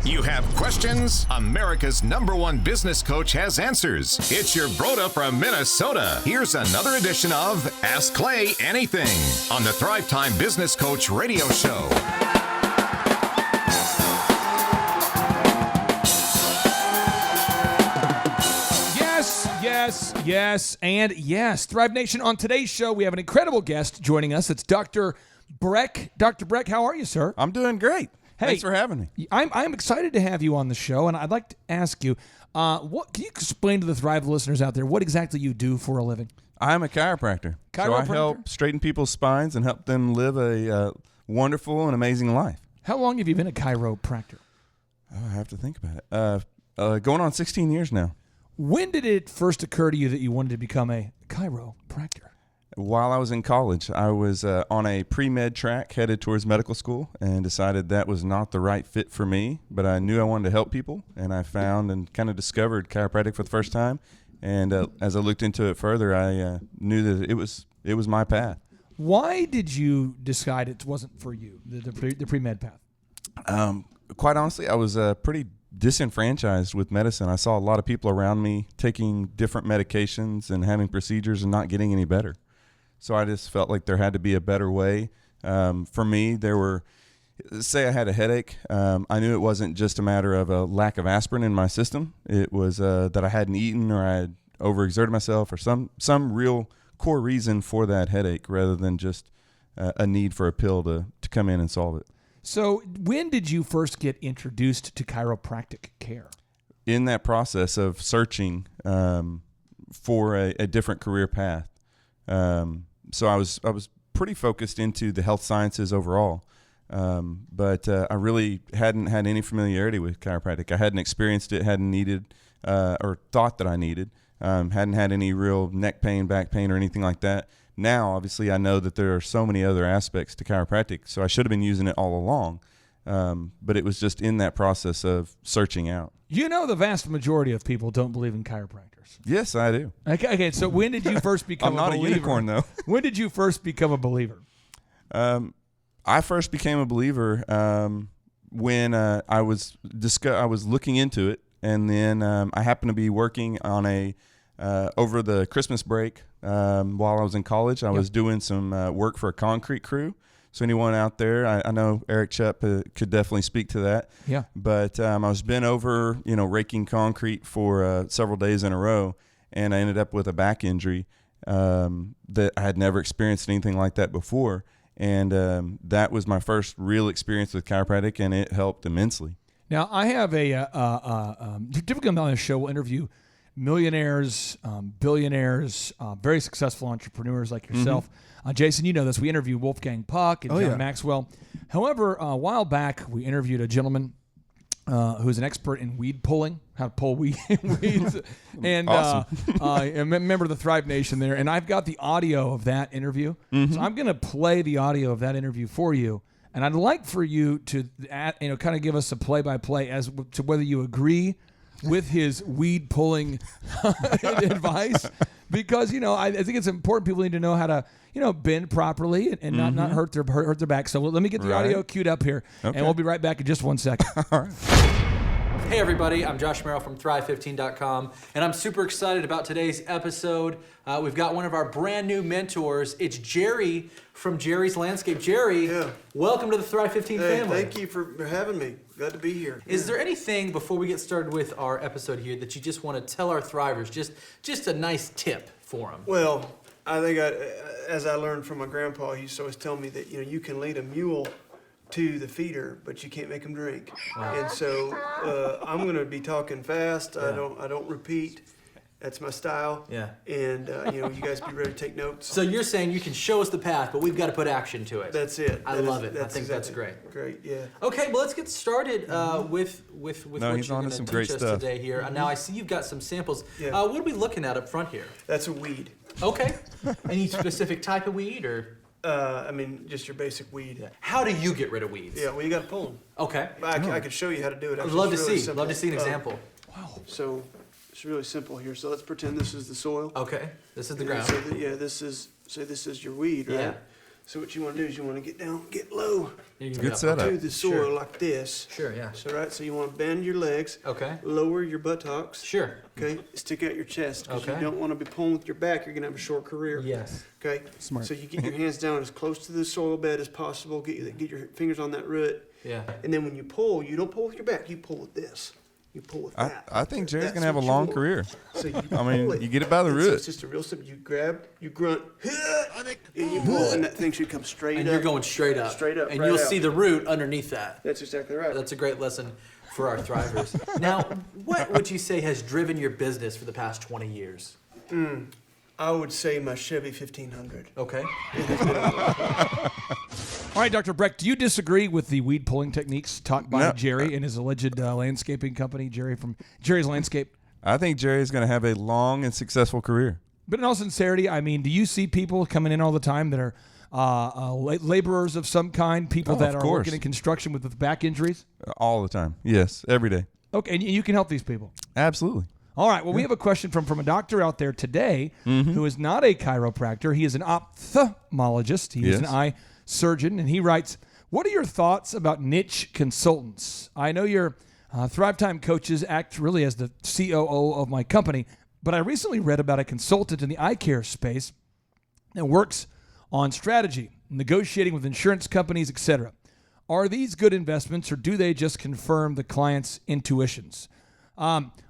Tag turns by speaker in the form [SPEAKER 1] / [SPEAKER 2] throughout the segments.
[SPEAKER 1] You have questions? America's #1 business coach has answers. It's your Broda from Minnesota. Here's another edition of Ask Clay Anything on the Thrive Time Business Coach Radio Show.
[SPEAKER 2] Yes, and yes. Thrive Nation, on today's show, we have an incredible guest joining us. It's Dr. Breck. Dr. Breck, how are you, sir?
[SPEAKER 3] I'm doing great.
[SPEAKER 2] Hey,
[SPEAKER 3] thanks for having me.
[SPEAKER 2] I'm excited to have you on the show, and I'd like to ask you, what can you explain to the Thrive listeners out there what exactly you do for a living?
[SPEAKER 3] I'm a chiropractor. So I help straighten people's spines and help them live a wonderful and amazing life.
[SPEAKER 2] How long have you been a chiropractor?
[SPEAKER 3] Oh, I have to think about it. Going on 16 years now.
[SPEAKER 2] When did it first occur to you that you wanted to become a chiropractor?
[SPEAKER 3] While I was in college, I was on a pre-med track headed towards medical school and decided that was not the right fit for me, but I knew I wanted to help people, and I found and kind of discovered chiropractic for the first time. And as I looked into it further, I knew that it was my path.
[SPEAKER 2] Why did you decide it wasn't for you, the pre-med path?
[SPEAKER 3] Quite honestly, I was pretty disenfranchised with medicine. I saw a lot of people around me taking different medications and having procedures and not getting any better. So I just felt like there had to be a better way. For me, say I had a headache. I knew it wasn't just a matter of a lack of aspirin in my system. It was that I hadn't eaten or I had overexerted myself or some real core reason for that headache rather than just a need for a pill to come in and solve it.
[SPEAKER 2] So when did you first get introduced to chiropractic care?
[SPEAKER 3] In that process of searching for a different career path. So I was pretty focused into the health sciences overall, but I really hadn't had any familiarity with chiropractic. I hadn't experienced it, hadn't needed or thought that I needed, hadn't had any real neck pain, back pain, or anything like that. Now, obviously, I know that there are so many other aspects to chiropractic, so I should have been using it all along, but it was just in that process of searching out.
[SPEAKER 2] You know the vast majority of people don't believe in chiropractors.
[SPEAKER 3] Yes, I do.
[SPEAKER 2] Okay, so when did you first become
[SPEAKER 3] I'm not a unicorn, though.
[SPEAKER 2] When did you first become a believer?
[SPEAKER 3] I first became a believer when I was looking into it, and then I happened to be working on over the Christmas break while I was in college. I was doing some work for a concrete crew. So anyone out there, I know Eric Chupp could definitely speak to that.
[SPEAKER 2] Yeah.
[SPEAKER 3] But I was bent over, raking concrete for several days in a row, and I ended up with a back injury that I had never experienced anything like that before. And that was my first real experience with chiropractic, and it helped immensely.
[SPEAKER 2] Now, I have typically on the show, we'll interview millionaires, billionaires, very successful entrepreneurs like yourself. Mm-hmm. Jason, you know this. We interviewed Wolfgang Puck and John Maxwell. However, a while back, we interviewed a gentleman who's an expert in weed pulling, how to pull weeds. And awesome. A member of the Thrive Nation there. And I've got the audio of that interview. Mm-hmm. So I'm going to play the audio of that interview for you. And I'd like for you to kind of give us a play-by-play as to whether you agree with his weed pulling advice, because I think it's important. People need to know how to bend properly and not hurt their back. So let me get the audio queued up here, and we'll be right back in just 1 second.
[SPEAKER 3] All right.
[SPEAKER 4] Hey everybody, I'm Josh Merrill from Thrive15.com, and I'm super excited about today's episode. We've got one of our brand new mentors. It's Jerry from Jerry's Landscape. Jerry, welcome to the Thrive15 family.
[SPEAKER 5] Thank you for having me. Glad to be here.
[SPEAKER 4] Is there anything, before we get started with our episode here, that you just want to tell our Thrivers, just a nice tip for them?
[SPEAKER 5] Well, I think as I learned from my grandpa, he used to always tell me that you can lead a mule to the feeder, but you can't make them drink. Wow. And so I'm going to be talking fast. Yeah. I don't repeat. That's my style. Yeah. And you guys be ready to take notes.
[SPEAKER 4] So you're saying you can show us the path, but we've got to put action to it.
[SPEAKER 5] That's it.
[SPEAKER 4] I love it. I think that's great.
[SPEAKER 5] Great. Yeah.
[SPEAKER 4] Okay, well let's get started with what you're going to teach us today here.
[SPEAKER 5] Mm-hmm.
[SPEAKER 4] Now I see you've got some samples. Yeah. What are we looking at up front here?
[SPEAKER 5] That's a weed.
[SPEAKER 4] Okay. Any specific type of weed or?
[SPEAKER 5] Just your basic weed.
[SPEAKER 4] Yeah. How do you get rid of weeds?
[SPEAKER 5] Yeah, well, you got to pull them.
[SPEAKER 4] Okay.
[SPEAKER 5] I could show you how to do it.
[SPEAKER 4] I'd love to see. Love to see an example.
[SPEAKER 5] Wow. So it's really simple here. So let's pretend this is the soil.
[SPEAKER 4] Okay. This is the ground.
[SPEAKER 5] So this is your weed, right?
[SPEAKER 4] Yeah.
[SPEAKER 5] So what you want to do is you want to get down, get low
[SPEAKER 3] Good setup.
[SPEAKER 5] to the soil like this.
[SPEAKER 4] Sure, yeah.
[SPEAKER 5] So you want to bend your legs.
[SPEAKER 4] Okay.
[SPEAKER 5] Lower your buttocks.
[SPEAKER 4] Sure.
[SPEAKER 5] Okay. Stick out your chest because
[SPEAKER 4] Okay.
[SPEAKER 5] you don't want to be pulling with your back. You're gonna have a short career.
[SPEAKER 4] Yes.
[SPEAKER 5] Okay.
[SPEAKER 2] Smart.
[SPEAKER 5] So you get your hands down as close to the soil bed as possible. Get your fingers on that root.
[SPEAKER 4] Yeah.
[SPEAKER 5] And then when you pull, you don't pull with your back. You pull with this. You pull with that.
[SPEAKER 3] I think Jerry's
[SPEAKER 5] That's
[SPEAKER 3] going to have a
[SPEAKER 5] what you
[SPEAKER 3] long
[SPEAKER 5] want.
[SPEAKER 3] career.
[SPEAKER 5] So you
[SPEAKER 3] I mean,
[SPEAKER 5] pull it.
[SPEAKER 3] you get it by the
[SPEAKER 5] And so
[SPEAKER 3] root.
[SPEAKER 5] it's just a real simple. You grab, you grunt, and you pull, and that thing should come straight
[SPEAKER 4] And
[SPEAKER 5] up.
[SPEAKER 4] you're going straight up.
[SPEAKER 5] Straight up,
[SPEAKER 4] And
[SPEAKER 5] right
[SPEAKER 4] you'll
[SPEAKER 5] out.
[SPEAKER 4] see the root underneath that.
[SPEAKER 5] That's exactly right.
[SPEAKER 4] That's a great lesson for our thrivers. Now, what would you say has driven your business for the past 20 years?
[SPEAKER 5] I would say my Chevy 1500.
[SPEAKER 4] Okay.
[SPEAKER 2] All right, Dr. Breck, do you disagree with the weed pulling techniques taught by
[SPEAKER 3] No.
[SPEAKER 2] Jerry and his alleged landscaping company, Jerry from Jerry's Landscape?
[SPEAKER 3] I think Jerry's going to have a long and successful career.
[SPEAKER 2] But in all sincerity, I mean, do you see people coming in all the time that are laborers of some kind, people
[SPEAKER 3] Oh,
[SPEAKER 2] that
[SPEAKER 3] of
[SPEAKER 2] are working
[SPEAKER 3] course.
[SPEAKER 2] in construction with back injuries?
[SPEAKER 3] All the time. Yes, every day.
[SPEAKER 2] Okay, and you can help these people.
[SPEAKER 3] Absolutely.
[SPEAKER 2] All right. Well, we have a question from a doctor out there today who is not a chiropractor. He is an ophthalmologist. He is an
[SPEAKER 3] Yes.
[SPEAKER 2] eye surgeon, and he writes, "What are your thoughts about niche consultants? I know your Thrive Time coaches act really as the COO of my company, but I recently read about a consultant in the eye care space that works on strategy, negotiating with insurance companies, etc. Are these good investments, or do they just confirm the client's intuitions?"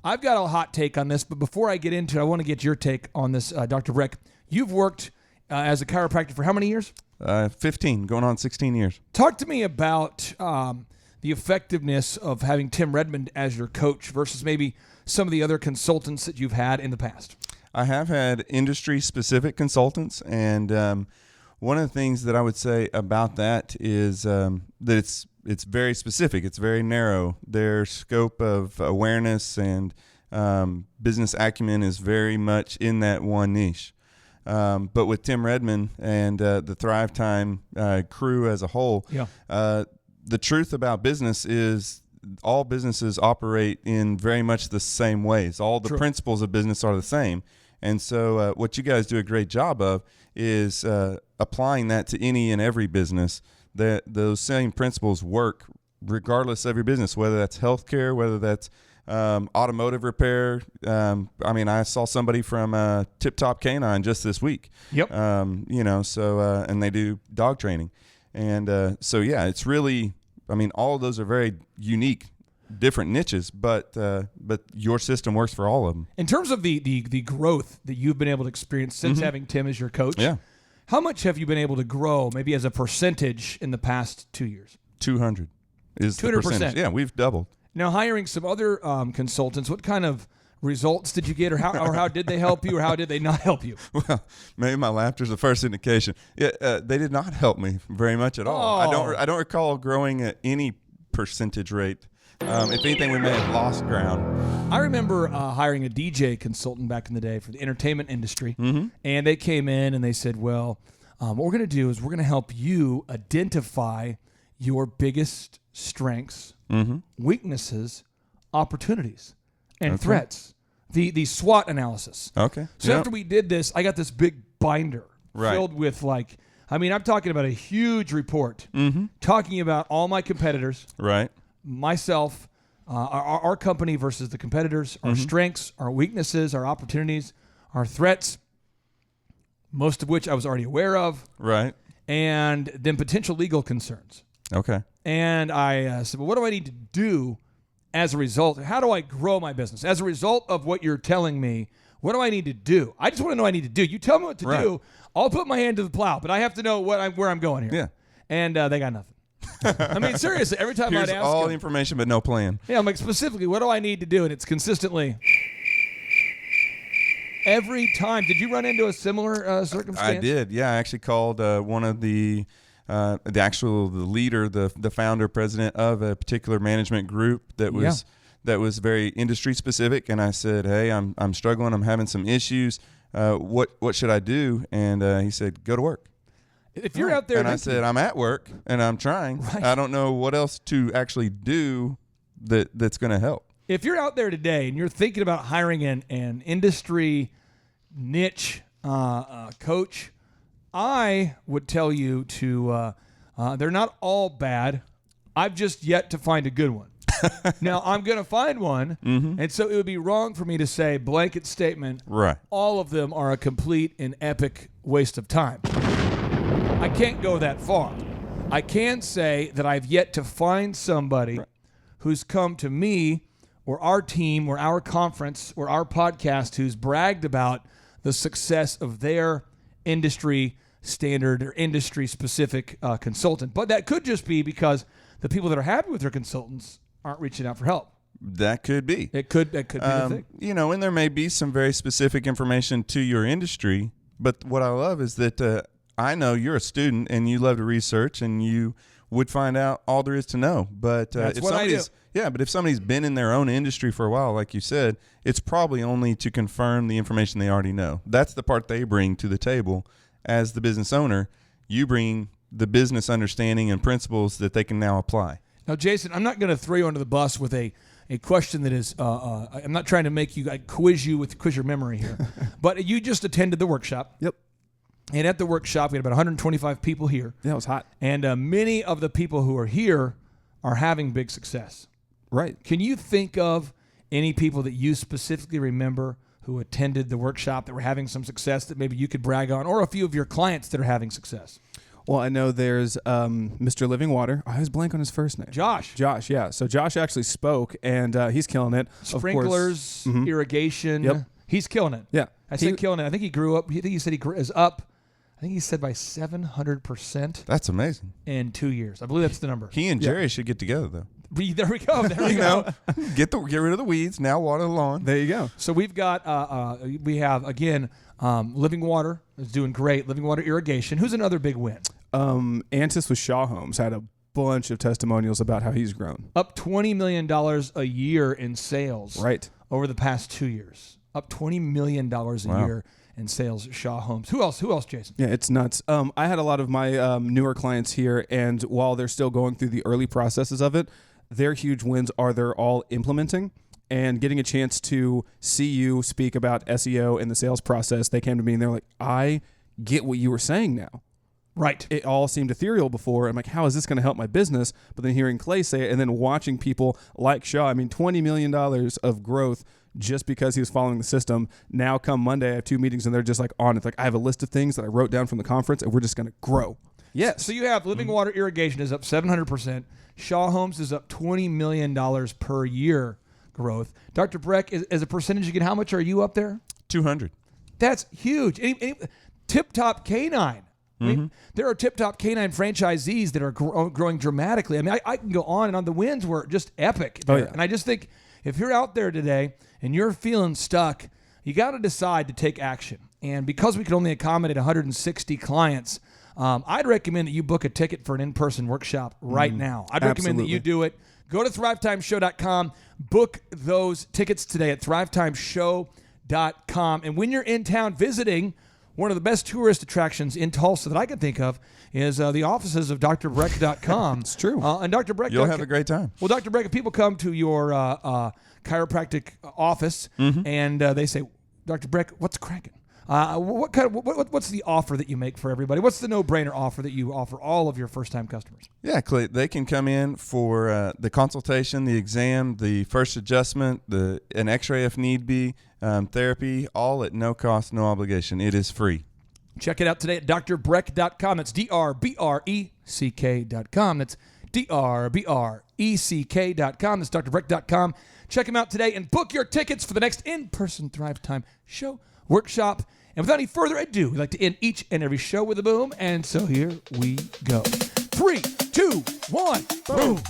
[SPEAKER 2] I've got a hot take on this, but before I get into it, I want to get your take on this, Dr. Breck. You've worked as a chiropractor for how many years?
[SPEAKER 3] 15, going on 16 years.
[SPEAKER 2] Talk to me about the effectiveness of having Tim Redmond as your coach versus maybe some of the other consultants that you've had in the past.
[SPEAKER 3] I have had industry-specific consultants, and one of the things that I would say about that is that it's very specific. It's very narrow. Their scope of awareness and business acumen is very much in that one niche. But with Tim Redmond and the Thrive Time crew as a whole, the truth about business is all businesses operate in very much the same ways. All the principles of business are the same. And so what you guys do a great job of is applying that to any and every business. That those same principles work regardless of your business, whether that's healthcare, whether that's automotive repair. I mean, I saw somebody from Tip Top Canine just this week.
[SPEAKER 2] Yep.
[SPEAKER 3] And they do dog training. And so, yeah, it's really, I mean, all of those are very unique, different niches, but your system works for all of them.
[SPEAKER 2] In terms of the growth that you've been able to experience since having Tim as your coach, how much have you been able to grow, maybe as a percentage, in the past 2 years?
[SPEAKER 3] 200 is 200%. The percentage. Yeah, we've doubled.
[SPEAKER 2] Now, hiring some other consultants, what kind of results did you get, or how did they help you, or how did they not help you?
[SPEAKER 3] Well, maybe my laughter's the first indication. Yeah, they did not help me very much at all. I don't recall growing at any percentage rate. If anything, we may have lost ground.
[SPEAKER 2] I remember hiring a DJ consultant back in the day for the entertainment industry, and they came in and they said, well, what we're going to do is we're going to help you identify your biggest strengths, weaknesses, opportunities, and threats. The SWOT analysis.
[SPEAKER 3] Okay.
[SPEAKER 2] So after we did this, I got this big binder filled with I'm talking about a huge report talking about all my competitors.
[SPEAKER 3] Right.
[SPEAKER 2] Myself, our company versus the competitors, our strengths, our weaknesses, our opportunities, our threats, most of which I was already aware of.
[SPEAKER 3] Right.
[SPEAKER 2] And then potential legal concerns.
[SPEAKER 3] Okay.
[SPEAKER 2] And I said, well, what do I need to do as a result? How do I grow my business? As a result of what you're telling me, what do I need to do? I just want to know what I need to do. You tell me what to do. I'll put my hand to the plow, but I have to know where I'm going here.
[SPEAKER 3] Yeah.
[SPEAKER 2] And they got nothing. I mean, seriously, every time
[SPEAKER 3] Here's
[SPEAKER 2] I'd ask
[SPEAKER 3] all
[SPEAKER 2] them,
[SPEAKER 3] the information, but no plan.
[SPEAKER 2] yeah, I'm like, specifically, what do I need to do? And it's consistently every time. Did you run into a similar circumstance?
[SPEAKER 3] I did. Yeah, I actually called one of the leader, the founder, president of a particular management group that was very industry specific, and I said, hey, I'm struggling. I'm having some issues. What should I do? And he said, go to work.
[SPEAKER 2] If you're out there,
[SPEAKER 3] and I said, I'm at work and I'm trying.
[SPEAKER 2] Right.
[SPEAKER 3] I don't know what else to actually do that's going to help.
[SPEAKER 2] if you're out there today and you're thinking about hiring an industry niche coach, I would tell you to, they're not all bad. I've just yet to find a good one. Now, I'm going to find one, and so it would be wrong for me to say, blanket statement,
[SPEAKER 3] Right.
[SPEAKER 2] all of them are a complete and epic waste of time. I can't go that far. I can say that I've yet to find somebody who's come to me or our team or our conference or our podcast who's bragged about the success of their industry standard or industry specific consultant. But that could just be because the people that are happy with their consultants aren't reaching out for help.
[SPEAKER 3] That could be.
[SPEAKER 2] That could be the thing.
[SPEAKER 3] You know, and there may be some very specific information to your industry, but what I love is that I know you're a student and you love to research and you would find out all there is to know. But
[SPEAKER 2] That's what I do.
[SPEAKER 3] But if somebody's been in their own industry for a while, like you said, it's probably only to confirm the information they already know. That's the part they bring to the table as the business owner. You bring the business understanding and principles that they can now apply.
[SPEAKER 2] Now, Jason, I'm not going to throw you under the bus with a question that is, I'm not trying to make you, quiz your memory here, but you just attended the workshop.
[SPEAKER 6] Yep.
[SPEAKER 2] And at the workshop, we had about 125 people here.
[SPEAKER 6] Yeah, it was hot.
[SPEAKER 2] And many of the people who are here are having big success.
[SPEAKER 6] Right.
[SPEAKER 2] Can you think of any people that you specifically remember who attended the workshop that were having some success that maybe you could brag on, or a few of your clients that are having success?
[SPEAKER 6] Well, I know there's Mr. Living Water. I always blank on his first name.
[SPEAKER 2] Josh,
[SPEAKER 6] yeah. So Josh actually spoke, and he's killing it.
[SPEAKER 2] Sprinklers,
[SPEAKER 6] Of course.
[SPEAKER 2] irrigation.
[SPEAKER 6] Yep.
[SPEAKER 2] He's killing it.
[SPEAKER 6] Yeah.
[SPEAKER 2] I said killing it. I think he grew up. I think he said he is up. I think he said by 700%
[SPEAKER 3] That's amazing.
[SPEAKER 2] in 2 years. I believe that's the number.
[SPEAKER 3] He and Jerry should get together, though.
[SPEAKER 2] There we go. There we
[SPEAKER 3] You
[SPEAKER 2] go.
[SPEAKER 3] know, get rid of the weeds. Now water the lawn.
[SPEAKER 6] There you go.
[SPEAKER 2] So we've got, we have, again, Living Water is doing great. Living Water Irrigation. Who's another big win?
[SPEAKER 6] Antis with Shaw Homes had a bunch of testimonials about how he's grown.
[SPEAKER 2] Up $20 million a year in sales.
[SPEAKER 6] Right.
[SPEAKER 2] Over the past 2 years. Up $20 million a year in sales at Shaw Homes. Who else, Jason?
[SPEAKER 6] Yeah, it's nuts. I had a lot of my newer clients here, and while they're still going through the early processes of it, their huge wins are they're all implementing and getting a chance to see you speak about SEO and the sales process. They came to me and they're like, I get what you were saying now.
[SPEAKER 2] Right.
[SPEAKER 6] It all seemed ethereal before. I'm like, how is this going to help my business? But then hearing Clay say it and then watching people like Shaw, I mean, $20 million of growth just because he was following the system. Now come Monday, I have 2 meetings and they're just like on it. Like, I have a list of things that I wrote down from the conference and we're just going to grow. Yes.
[SPEAKER 2] So you have Living Water Irrigation is up 700%. Shaw Homes is up $20 million per year growth. Dr. Breck, as a percentage again, how much are you up there?
[SPEAKER 3] 200.
[SPEAKER 2] That's huge. Tip Top Canine. I mean, there are Tip Top Canine franchisees that are growing dramatically. I mean, I can go on and on. The wins were just epic there.
[SPEAKER 6] Oh, yeah.
[SPEAKER 2] And I just think if you're out there today and you're feeling stuck, you got to decide to take action. And because we could only accommodate 160 clients, I'd recommend that you book a ticket for an in-person workshop right now. I'd recommend that you do it. Go to thrivetimeshow.com. Book those tickets today at thrivetimeshow.com. And when you're in town visiting, one of the best tourist attractions in Tulsa that I can think of is the offices of drbreck.com.
[SPEAKER 6] It's true.
[SPEAKER 2] And Dr. Breck,
[SPEAKER 3] You'll have a great time.
[SPEAKER 2] Well, Dr. Breck, if people come to your chiropractic office and they say, Dr. Breck, what's cracking? What's the offer that you make for everybody? What's the no-brainer offer that you offer all of your first-time customers?
[SPEAKER 3] Yeah, Clay, they can come in for the consultation, the exam, the first adjustment, an x-ray if need be, therapy, all at no cost, no obligation. It is free.
[SPEAKER 2] Check it out today at drbreck.com. That's drbreck.com. That's drbreck.com. That's drbreck.com. Check him out today and book your tickets for the next in-person Thrive Time show, workshop. And without any further ado, we'd like to end each and every show with a boom. And so here we go. 3, 2, 1, boom.